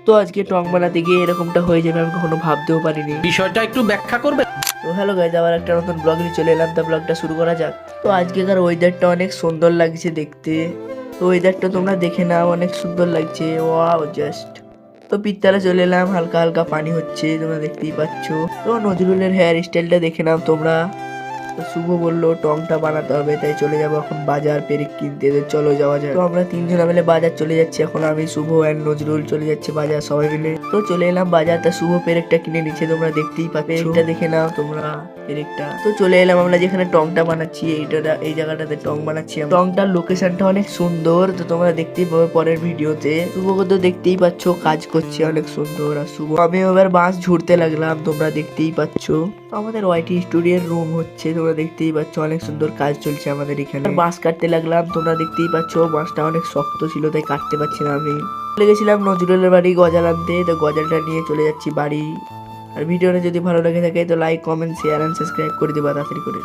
তো আজকে টং বানাতে গিয়ে এরকমটা হয়ে যাবে আমি কখনো ভাবতেও পারিনি। বিষয়টা একটু ব্যাখ্যা করবে? তো হ্যালো গাইজ, আবার একটা নতুন ব্লগ নিয়ে চলে এলাম। তা ব্লগটা শুরু করা যাক। তো আজকেকার ওয়েদারটা অনেক সুন্দর লাগছে দেখতে। তো ওয়েদারটা তোমরা দেখে নাও, অনেক সুন্দর লাগছে, ওয়াও জাস্ট। তো পিত্তালে চলে এলাম, হালকা হালকা পানি হচ্ছে, তোমরা দেখতেই পাচ্ছ। তো নজরুলের হেয়ার স্টাইলটা দেখে নাও তোমরা। তো শুভ বললো টংটা বানাতে হবে, তাই চলে যাবো এখন বাজার পেরেক কিনতে। তো চলো যাওয়া যায়। তো আমরা তিনজনে মিলে বাজার চলে যাচ্ছি এখন। আমি, শুভ অ্যান্ড নজরুল চলে যাচ্ছে বাজার সবাই মিলে। তো চলে এলাম বাজার। তা শুভ পেরেকটা কিনে নিচ্ছে, তোমরা দেখতেই পাচ্ছ। পেরেকটা দেখে নাও তোমরা, পেরেকটা। তো চলে এলাম আমরা যেখানে টংটা বানাচ্ছি, এই জায়গাটাতে টং বানাচ্ছি। টংটার লোকেশনটা অনেক সুন্দর, তো তোমরা দেখতেই পাবে পরের ভিডিওতে। শুভকে তো দেখতেই পাচ্ছ কাজ করছে অনেক সুন্দর। আর শুভ, আমি এবার বাঁশ ঝুড়তে লাগলাম, তোমরা দেখতেই পাচ্ছ। তো আমাদের ওয়াইটি স্টুডিওর রুম হচ্ছে, তোমরা দেখতেই পাচ্ছ, অনেক সুন্দর কাজ চলছে আমাদের এখানে। বাঁশ কাটতে লাগলাম, তোমরা দেখতেই পাচ্ছ বাঁশটা অনেক শক্ত ছিল তাই কাটতে পারছি না আমি। চলে গেছিলাম নজরুলের বাড়ি গজাল আনতে, তো গজালটা নিয়ে চলে যাচ্ছি বাড়ি। আর ভিডিওটা যদি ভালো লেগে থাকে তো like, comment, share and subscribe করে দিবা তাড়াতাড়ি করে।